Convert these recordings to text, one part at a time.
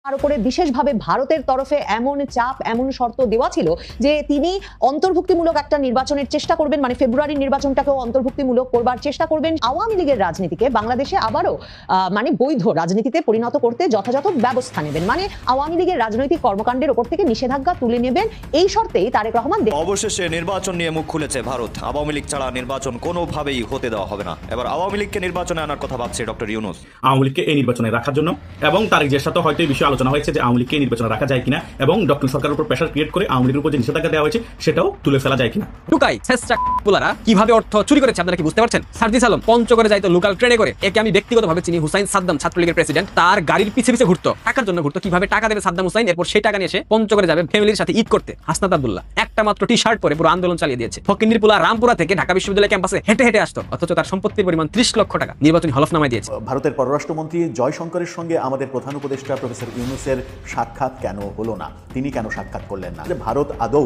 তার উপরে বিশেষভাবে ভারতের তরফে এমন চাপ, এমন শর্ত দেওয়া ছিল যে তিনি অন্তর্ভুক্তিমূলক একটা নির্বাচনের চেষ্টা করবেন, মানে ফেব্রুয়ারির নির্বাচনটাকেও অন্তর্ভুক্তিমূলক করবার চেষ্টা করবেন। আওয়ামী লীগের রাজনীতিকে বাংলাদেশে আবারও মানে বৈধ রাজনীতিতে পরিণত করতে যথাযথ ব্যবস্থা নেবেন, মানে আওয়ামী লীগের রাজনৈতিক কর্মকাণ্ডের উপর থেকে নিষেধাজ্ঞা তুলে নেবেন, এই শর্তেই তারেক রহমান। অবশেষে নির্বাচন নিয়ে মুখ খুলেছে ভারত। আওয়ামী লীগ ছাড়া নির্বাচন কোনোভাবেই হতে দেওয়া হবে না। এবার আওয়ামী লীগকে নির্বাচনে আনার কথা ভাবছে ডক্টর ইউনূস। আওয়ামী লীগকে এই নির্বাচনে রাখার জন্য এবং তারেক জিয়ার সাথে হয়তো এই বিষয়ে আলোচনা হয়েছে যে আওয়ামী লীগকে এই নির্বাচনে রাখা যায় কিনা এবং ডক্টর সরকারের উপর প্রেশার ক্রিয়েট করে আওয়ামী লীগের উপর যে নিষেধাজ্ঞা দেওয়া হয়েছে সেটাও তুলে ফেলা যায় কিনা। টুকাই ছেঁচড়ারা কিভাবে অর্থ চুরি করেছে আপনারা কি বুঝতে পারছেন? সার্জিস আলম পঞ্চগড়ে যাইতো লোকাল ট্রেনে করে। একে আমি ব্যক্তিগতভাবে চিনি। হুসাইন সাদ্দাম ছাত্রলীগের প্রেসিডেন্ট, তার গাড়ির পিছে পিছে ঘুরতো, টাকার জন্য ঘুরতো। কিভাবে টাকা দেবে সাদ্দাম হুসাইন, এরপর সেই টাকা নিয়ে এসে পঞ্চগড়ে যাবে ফ্যামিলির সাথে ঈদ করতে। হাসনাত আব্দুল্লাহ একটা মাত্র টি শার্ট পরে পুরো আন্দোলন চালিয়ে দিয়েছে। ফকিন্দির পোলা রামপুরা থেকে ঢাকা বিশ্ববিদ্যালয় ক্যাম্পাসে হেঁটে হেঁটে আসতো, অথচ তার সম্পত্তির পরিমাণ 30 লক্ষ টাকা নির্বাচনী হলফনামায় দিয়েছে। ভারতের পররাষ্ট্রমন্ত্রী জয়শঙ্করের সঙ্গে আমাদের প্রধান উপদেষ্টা প্রফেসর ইউনূসের সাক্ষাৎ কেন হলো না? তিনি কেন সাক্ষাৎ করলেন না? ভারত আদৌ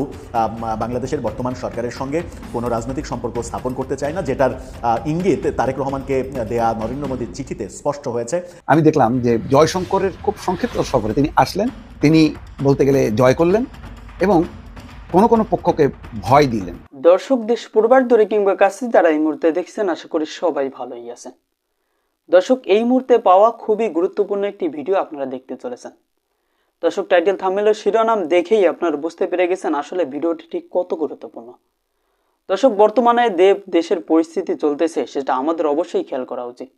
বাংলাদেশের বর্তমান সরকারের সঙ্গে কোনো রাজনৈতিক সম্পর্ক স্থাপন করতে চায় না, যেটার ইঙ্গিত তারেক রহমানকে দেয়া নরেন্দ্র মোদীর চিঠিতে স্পষ্ট হয়েছে। আমি দেখলাম যে জয়শঙ্করের খুব সংক্ষিপ্ত সফরে তিনি আসলেন, তিনি বলতে গেলে জয় করলেন এবং কোনো পক্ষকে ভয় দিলেন। দর্শক, দেশ পূর্বার দূরে কিংবা কাছে যারা এই মুহূর্তে দেখছেন, আশা করি সবাই ভালোই আছেন। দর্শক, এই মুহূর্তে পাওয়া খুবই গুরুত্বপূর্ণ একটি ভিডিও আপনারা দেখতে চলেছেন। দর্শক, টাইটেল থাম্বনেল ও শিরোনাম দেখেই আপনারা বুঝতে পেরে গেছেন আসলে ভিডিওটি ঠিক কত গুরুত্বপূর্ণ। দর্শক, বর্তমানে দেশের পরিস্থিতি চলতেছে সেটা আমাদের অবশ্যই খেয়াল করা উচিত।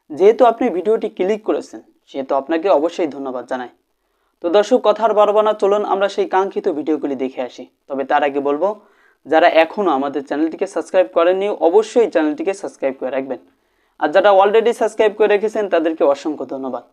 যেহেতু আপনি ভিডিওটি ক্লিক করেছেন সেহেতু আপনাকে অবশ্যই ধন্যবাদ জানাই। তো দর্শক, কথার বাড়াবো না, চলুন আমরা সেই কাঙ্ক্ষিত ভিডিওগুলি দেখে আসি। তবে তার আগে বলবো, যারা এখনও আমাদের চ্যানেলটিকে সাবস্ক্রাইব করেননি অবশ্যই চ্যানেলটিকে সাবস্ক্রাইব করে রাখবেন, আর যারা অলরেডি সাবস্ক্রাইব করে রেখেছেন তাদেরকে অসংখ্য ধন্যবাদ।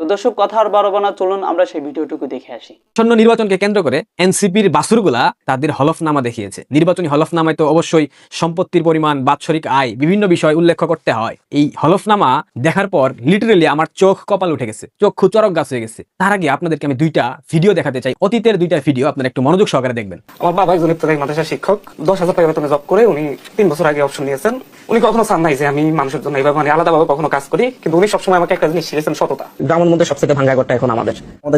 তো দর্শক, কথা আর বাড়াবো না, চলুন আমরা সেই ভিডিওটুকু দেখে আসি। আসন্ন নির্বাচনকে কেন্দ্র করে এনসিপির বাছুরগুলা তাদের হলফনামা দেখিয়েছে। নির্বাচনী হলফনামায় তো অবশ্যই সম্পত্তির পরিমাণ, বাৎসরিক আয়, বিভিন্ন বিষয় উল্লেখ করতে হয়। এই হলফনামা দেখার পর লিটারেলি আমার চোখ কপাল উঠে গেছে, চক্ষু চরক গাছ হয়ে গেছে। তার আগে আপনাদেরকে আমি দুইটা ভিডিও দেখাতে চাই, অতীতের দুইটা ভিডিও, আপনারা একটু মনোযোগ সহকারে দেখবেন। আমার বাবা একজন ইফতেদায়ী মাদ্রাসার শিক্ষক, 10,000 টাকা বেতনে জব করে উনি 3 বছর আগে অপশন নিয়েছেন। উনি কখনো চান নাই যে আমি মানুষের জন্য এইভাবে মানে আলাদাভাবে কখনো কাজ করি, কিন্তু উনি সবসময় আমাকে একটা জিনিস শিখেছেন, সততা। গ্রামের মধ্যে সবচেয়ে ভাঙ্গা ঘরটা এখন আমাদের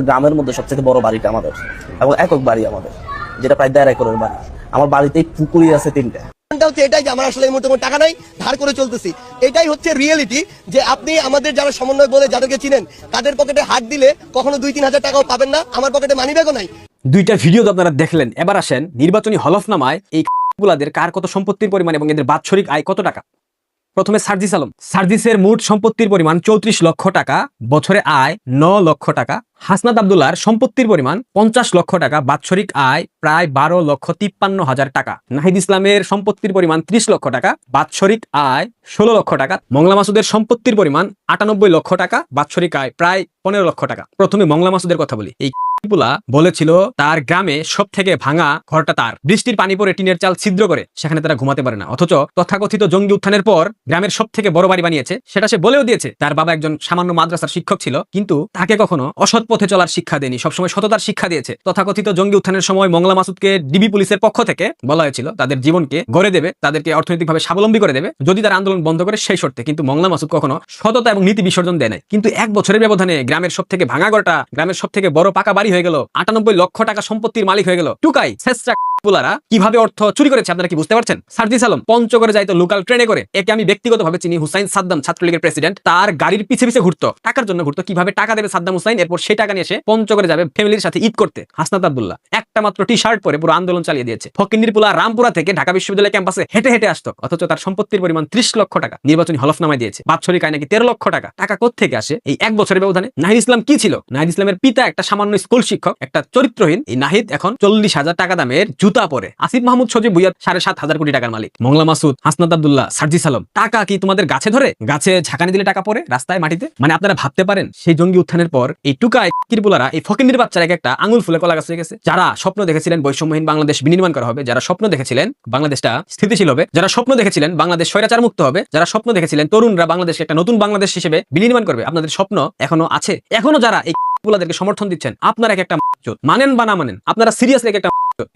গ্রামের মধ্যে সবচেয়ে বড় বাড়িটা আমাদের, এবং একক বাড়ি আমাদের, যেটা প্রায় 1.5 একরের বাড়ি। আমার বাড়িতেই পুকুরি আছে 3টা। এটাই যে আমার আসলে এই মুহূর্তে টাকা নাই, ধার করে চলতেছি। এটাই হচ্ছে রিয়েলিটি, যে আপনি আমাদের যারা সমন্বয় বলে যাদেরকে চিনেন তাদের পকেটে হাত দিলে কখনো 2-3 হাজার টাকাও পাবেন না, আমার পকেটে মানি ব্যাগও নাই। দুইটা ভিডিও তো আপনারা দেখলেন, এবার আসেন নির্বাচনী হলফনামায় এই গুলাদের কার কত সম্পত্তির পরিমাণ এবং এদের বাৎসরিক আয় কত টাকা। প্রথমে সার্জিস আলম, সার্জিসের মোট সম্পত্তির পরিমাণ 34 লক্ষ টাকা, বছরে আয় 9 লক্ষ টাকা। হাসনাত আব্দুল্লাহর সম্পত্তির পরিমাণ 50 লক্ষ টাকা, বাৎসরিক আয় প্রায় 12,53,000 টাকা। নাহিদ ইসলামের সম্পত্তির পরিমাণ 30 লক্ষ টাকা, বাৎসরিক আয় 16 লক্ষ টাকা। মংলা মাসুদের সম্পত্তির পরিমাণ 98 লক্ষ টাকা, বাৎসরিক আয় প্রায় 15 লক্ষ টাকা। প্রথমে মংলা মাসুদের কথা বলি। এই বলেছিল তার গ্রামে সব থেকে ভাঙা ঘরটা তার, বৃষ্টির পানি পরে টিনের চাল ছিদ্র করে সেখানে তারা ঘুমাতে পারে না, অথচ তথাকথিত জঙ্গি উত্থানের পর গ্রামের সব থেকে বড় বাড়ি বানিয়েছে। সেটা সে বলেও দিয়েছে। তার বাবা একজন সামান্য মাদ্রাসার শিক্ষক ছিল, কিন্তু তাকে কখনো অসৎ পথে চলার শিক্ষা দেয়নি, সবসময় সততার শিক্ষা দিয়েছে। তথাকথিত জঙ্গি উত্থানের সময় মংলা মাসুদকে ডিবি পুলিশের পক্ষ থেকে বলা হয়েছিল তাদের জীবনকে গড়ে দেবে, তাদেরকে অর্থনৈতিকভাবে স্বাবলম্বী করে দেবে যদি তারা আন্দোলন বন্ধ করে সেই শর্তে। কিন্তু মংলা মাসুদ কখনো সততা এবং নীতি বিসর্জন দেয় নাই। কিন্তু 1 বছরের ব্যবধানে গ্রামের সব থেকে ভাঙা ঘরটা গ্রামের সব থেকে বড় পাকা বাড়ি হয়ে গেল, 98 লক্ষ টাকা সম্পত্তির মালিক হয়ে গেল। টুকাই ছেঁচড়ারা কিভাবে অর্থ চুরি করেছে আপনারা কি বুঝতে পারছেন? সার্জিস আলম পঞ্চগড়ে যাইতো লোকাল ট্রেনে করে। একে আমি ব্যক্তিগতভাবে চিনি। হুসাইন সাদ্দাম ছাত্রলীগের প্রেসিডেন্ট, তার গাড়ির পিছে পিছে ঘুরতো, টাকার জন্য ঘুরতো। কিভাবে টাকা দেবে সাদ্দাম হুসাইন, এরপর সেই টাকা নিয়ে এসে পঞ্চগড়ে যাবে ফ্যামিলির সাথে ঈদ করতে। হাসনাত আব্দুল্লাহ একটা মাত্র টি শার্ট পরে পুরো আন্দোলন চালিয়ে দিয়েছে। ফকিন্দির পোলা রামপুরা থেকে ঢাকা বিশ্ববিদ্যালয় ক্যাম্পাসে হেঁটে হেঁটে আসতো, অথচ তার সম্পত্তির পরিমাণ 30 লক্ষ টাকা নির্বাচনী হলফনামায় দিয়েছে। বাৎসরিক আয় নাকি 13 লক্ষ টাকা। টাকা কোত্থেকে আসে এই 1 বছরের ব্যবধানে? নাহিদ ইসলাম কি ছিল? নাহিদ ইসলামের পিতা একটা সামান্য স্কুল শিক্ষক, একটা চরিত্রহীন। এই নাহিদ এখন 40,000 টাকা দামের জুতা পরে। আসিফ মাহমুদ সজীব ভুইয়া 7,500 কোটি টাকার মালিক। মংলা মাসুদ, হাসনাত আব্দুল্লাহ, সার্জিস আলম, টাকা কি তোমাদের গাছে ধরে? গাছে ঝাঁকানি দিলে টাকা পড়ে রাস্তায় মাটিতে? মানে আপনারা ভাবতে পারেন সেই জঙ্গি উত্থানের পর এই টুকায় কিরপুলারা, এই ফকিন্দির বাচ্চারা একটা আঙুল ফুলে কলা গাছ হয়ে গেছে। যারা স্বপ্ন দেখেছিলেন বৈষম্যহীন বাংলাদেশ বিনির্মাণ করা হবে, যারা স্বপ্ন দেখেছিলেন বাংলাদেশটা স্থিতিশীল হবে, যারা স্বপ্ন দেখেছিলেন বাংলাদেশ স্বৈরাচার মুক্ত হবে, যারা স্বপ্ন দেখেছিলেন তরুণরা বাংলাদেশকে একটা নতুন বাংলাদেশ হিসেবে বিনির্মাণ করবে, আপনাদের স্বপ্ন এখনো আছে। এখনো যারা এই গুলাদেরকে সমর্থন দিচ্ছেন, আপনারা একটা মানেন বা না মানেন, আপনারা সিরিয়াসলি একটা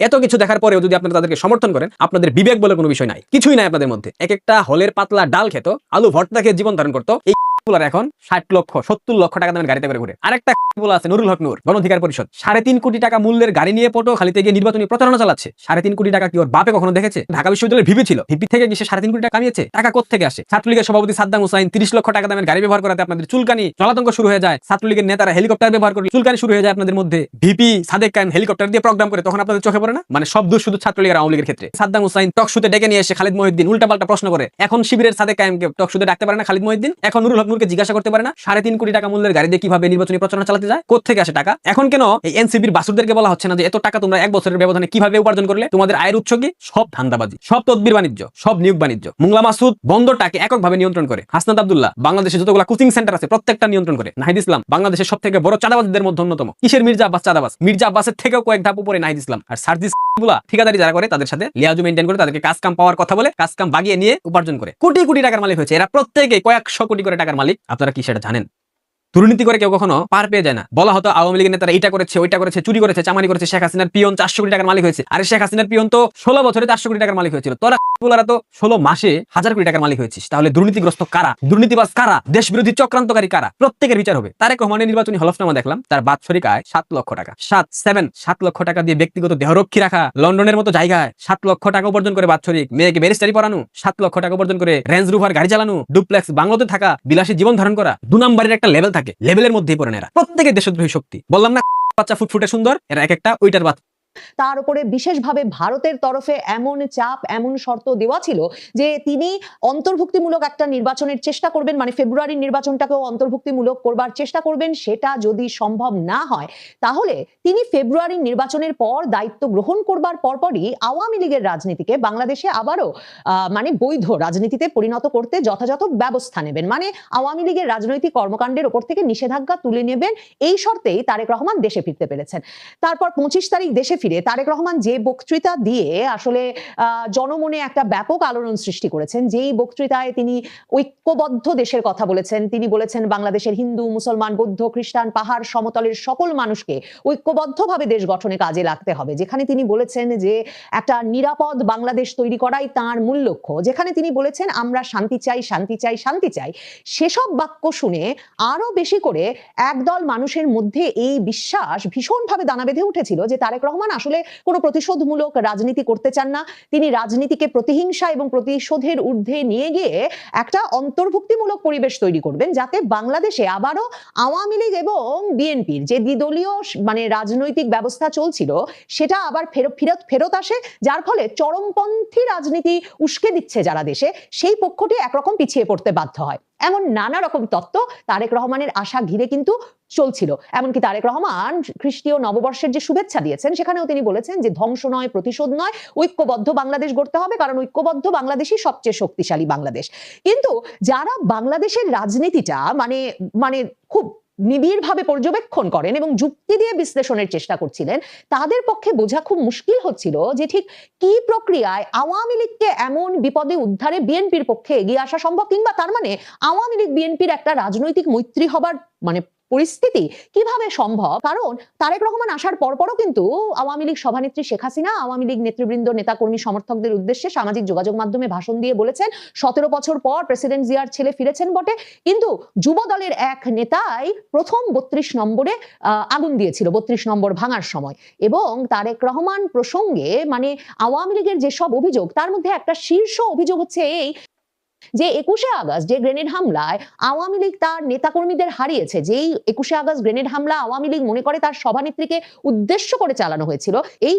এত কিছু দেখার পরেও যদি আপনারা তাদেরকে সমর্থন করেন, আপনাদের বিবেক বলে কোনো বিষয় নাই, কিছুই নাই আপনাদের মধ্যে। এক একটা হলের পাতলা ডাল খেত, আলু ভর্তা খেয়ে জীবন ধারণ করতো। এই বলার এখন 60 লক্ষ 70 লক্ষ টাকা দামের গাড়িতে করে ঘুরে। আরেকটা বলা আছে নুরুল হক নূর, গণ অধিকার পরিষদ, 3.5 কোটি টাকা মূল্যের গাড়ি নিয়ে পটুয়াখালীতে গিয়ে নির্বাচনী প্রচারণা চালাচ্ছে। 3.5 কোটি টাকা কি ওর বাপে কখনো দেখেছে? ঢাকা বিশ্ববিদ্যালয়ের ভিপি ছিল, ভিপি থেকে গিয়ে 3.5 কোটি টাকা কামিয়েছে। টাকা কোত্থেকে আসে? ছাত্রলীগের সভাপতি সাদ্দাম হুসাইন 30 লক্ষ টাকা দামের গাড়ি ব্যবহার করাতে আপনাদের চুলকানি জলাতঙ্ক শুরু হয়ে যায়। ছাত্রলীগের নেতারা হেলিকপ্টার ব্যবহার করে চুলকানি শুরু হয়ে যায় আপনাদের মধ্যে। ভিপি সাদেক কায়েম হেলিকপ্টার দিয়ে প্রোগ্রাম করে, তখন আপনাদের চোখে পড়ে না? মানে সব দোষ শুধু ছাত্রলীগের আওয়ামী লীগের ক্ষেত্রে। সাদ্দাম হুসাইন টক শুতে ডেকে নিয়ে এসে খালিদ মহিউদ্দিন উল্টাপাল্টা প্রশ্ন করে। এখন শিবিরের সাদেক কায়েমকে টক শুতে ডাকতে পারে না খালিদ মহিউদ্দিন? এখন নুরুল হক নূরকে জিজ্ঞাসা করতে পারে না 3.5 কোটি টাকা মূল্যের গাড়ি দিয়ে কিভাবে নির্বাচনী প্রচারণা চালাতে যায়? কোত্থেকে আসে টাকা? এখন কেন এই এনসিপির বাসুরদেরকে বলা হচ্ছে না যে এত টাকা তোমরা 1 বছরের ব্যবধানে কিভাবে উপার্জন করলে? তোমাদের আয়ের উৎস কি? সব ধান্দাবাজি, সব তদবির বাণিজ্য, সব নিয়োগ বাণিজ্য। মোংলা মাসুদ বন্দরটাকে এককভাবে নিয়ন্ত্রণ করে। হাসনাত আব্দুল্লাহ বাংলাদেশে যতগুলো কোচিং সেন্টার আছে প্রত্যেকটা নিয়ন্ত্রণ করে। নাহিদ ইসলাম বাংলাদেশের সবথেকে বড় চাঁদাবাজদের মধ্যে অন্যতম। কিসের মির্জা আব্বাস চাঁদাবাজ? মির্জা আব্বাসের থেকেও কয়েক ধাপ উপরে নাহিদ ইসলাম। আর সার্জিস গুলা ঠিকাদারি যারা করে তাদের সাথে লিয়াজু মেইনটেইন করে, তাদেরকে কাজ কাম পাওয়ার কথা বলে কাজ কাম বাগিয়ে নিয়ে উপার্জন করে কোটি কোটি টাকার মালিক হয়েছে। এরা প্রত্যেকে কয়েকশো কোটি করে টাকার মালিক। আপনারা কি সেটা জানেন? দুর্নীতি করে কেউ কখনো পার পেয়ে যায় না। বলা হতো আওয়ামী লীগের নেতারা এটা করেছে, ওইটা করেছে, চুরি করেছে, চামারি করেছে। শেখ হাসিনার পিয়ন 400 কোটি টাকার মালিক হয়েছে। আরে শেখ হাসিনার পিয়ন তো 16 বছরে 400 কোটি টাকার মালিক হয়েছিল। তোরা বলারা তো 16 মাসে 1000 কোটি টাকার মালিক হয়েছিস। তাহলে দুর্নীতিগ্রস্ত কারা? দুর্নীতিবাজ কারা? দেশ বিরোধী চক্রান্তকারী কারা? প্রত্যেকের বিচার হবে। তারেক রহমানের নির্বাচনী হলফনামা দেখলাম, তার বাৎসরিক আয় 7 লক্ষ টাকা। 7 লক্ষ টাকা দিয়ে ব্যক্তিগত দেহরক্ষী রাখা, লন্ডনের মতো জায়গায় 7 লক্ষ টাকা উপার্জন করে বাৎসরিক, মেয়েকে ব্যারিস্টারি পড়ানো, 7 লক্ষ টাকা উপার্জন করে রেঞ্জ রোভার গাড়ি চালানো, ডুপ্লেক্স বাংলোতে থাকা, বিলাসী জীবন ধারণ করা। 2 নম্বরের একটা লেভেল থাকে, লেভেলের মধ্যেই পড়ে এরা। প্রত্যেকে দেশদ্রোহী শক্তি। বললাম না বাচ্চা ফুটফুটে সুন্দর, এরা এক একটা ওইটার বাচ্চা। তার উপরে বিশেষভাবে ভারতের তরফে এমন চাপ, এমন শর্ত দেওয়া ছিল যে তিনি অন্তর্ভুক্তিমূলক একটা নির্বাচনের চেষ্টা করবেন, মানে ফেব্রুয়ারির নির্বাচনটাকেও অন্তর্ভুক্তিমূলক করবার চেষ্টা করবেন। সেটা যদি সম্ভব না হয় তাহলে তিনি ফেব্রুয়ারির নির্বাচনের পর দায়িত্ব গ্রহণ করবার পরপরই আওয়ামী লীগের রাজনীতিকে বাংলাদেশে আবারও মানে বৈধ রাজনীতিতে পরিণত করতে যথাযথ ব্যবস্থা নেবেন। মানে আওয়ামী লীগের রাজনৈতিক কর্মকাণ্ডের উপর থেকে নিষেধাজ্ঞা তুলে নেবেন। এই শর্তেই তারেক রহমান দেশে ফিরতে পেরেছেন। তারপর 25 তারিখ দেশে ফিরে তারেক রহমান যে বক্তৃতা দিয়ে আসলে জনমনে একটা ব্যাপক আলোড়ন সৃষ্টি করেছেন, যেই বক্তৃতায় তিনি ঐক্যবদ্ধ দেশের কথা বলেছেন। তিনি বলেছেন বাংলাদেশের হিন্দু, মুসলমান, বৌদ্ধ, খ্রিস্টান, পাহাড় সমতলের সকল মানুষকে ঐক্যবদ্ধভাবে দেশ গঠনে কাজে লাগতে হবে। যেখানে তিনি বলেছেন যে একটা নিরাপদ বাংলাদেশ তৈরি করাই তাঁর মূল লক্ষ্য। যেখানে তিনি বলেছেন আমরা শান্তি চাই, শান্তি চাই, শান্তি চাই। সেসব বাক্য শুনে আরো বেশি করে একদল মানুষের মধ্যে এই বিশ্বাস ভীষণভাবে দানা বেঁধে উঠেছিল যে তারেক রহমান আসলে কোনো প্রতিশোধমূলক রাজনীতি করতে চান না। তিনি রাজনীতিকে প্রতিহিংসা এবং প্রতিশোধের ঊর্ধ্বে নিয়ে গিয়ে একটা অন্তর্ভুক্তিমূলক পরিবেশ তৈরি করবেন, যাতে বাংলাদেশে আবারও আওয়ামী লীগ এবং বিএনপির যে দ্বিদলীয় মানে রাজনৈতিক ব্যবস্থা চলছিল সেটা আবার ফেরত আসে, যার ফলে চরমপন্থী রাজনীতি উস্কে দিচ্ছে যারা দেশে, সেই পক্ষটি একরকম পিছিয়ে পড়তে বাধ্য হয়। এমন নানা রকম তত্ত্ব তারেক রহমানের আশা ঘিরে কিন্তু চলছিল। এমনকি তারেক রহমান খ্রিস্টীয় নববর্ষের যে শুভেচ্ছা দিয়েছেন সেখানেও তিনি বলেছেন যে ধ্বংস নয়, প্রতিশোধ নয়, ঐক্যবদ্ধ বাংলাদেশ গড়তে হবে, কারণ ঐক্যবদ্ধ বাংলাদেশই সবচেয়ে শক্তিশালী বাংলাদেশ। কিন্তু যারা বাংলাদেশের রাজনীতিটা মানে খুব নিবিড়ভাবে পর্যবেক্ষণ করেন এবং যুক্তি দিয়ে বিশ্লেষণের চেষ্টা করছিলেন, তাদের পক্ষে বোঝা খুব মুশকিল হচ্ছিল যে ঠিক কি প্রক্রিয়ায় আওয়ামী লীগকে এমন বিপদে উদ্ধারে বিএনপির পক্ষে এগিয়ে আসা সম্ভব, কিংবা তার মানে আওয়ামী লীগ বিএনপির একটা রাজনৈতিক মৈত্রী হবার মানে পরিস্থিতি কিভাবে সম্ভব। কারণ তারেক রহমান আসার পরপরও কিন্তু আওয়ামী লীগ সভানেত্রী শেখ হাসিনা আওয়ামী লীগ নেতৃবৃন্দ, নেতাকর্মী, সমর্থকদের উদ্দেশ্যে সামাজিক যোগাযোগ মাধ্যমে ভাষণ দিয়ে বলেছেন 17 বছর পর প্রেসিডেন্ট জিয়ার ছেলে ফিরেছেন বটে, কিন্তু যুব দলের এক নেতাই প্রথম 32 নম্বরে আগুন দিয়েছিল 32 নম্বর ভাঙার সময়। এবং তারেক রহমান প্রসঙ্গে মানে আওয়ামী লীগের যেসব অভিযোগ, তার মধ্যে একটা শীর্ষ অভিযোগ হচ্ছে এই যে 21শে আগস্ট যে গ্রেনেড হামলায় আওয়ামী লীগ তার নেতাকর্মীদের হারিয়েছে, যেই 21শে আগস্ট গ্রেনেড হামলা আওয়ামী লীগ মনে করে তার সভানেত্রীকে উদ্দেশ্য করে চালানো হয়েছিল,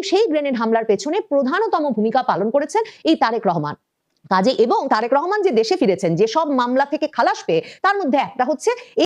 সেই গ্রেনেড হামলার পেছনে প্রধানতম ভূমিকা পালন করেছেন এই তারেক রহমান। কাজে এবং তারেক রহমান যে দেশে ফিরেছেন, যে সব মামলা থেকে খালাস পেয়ে, তার মধ্যে একটা হচ্ছে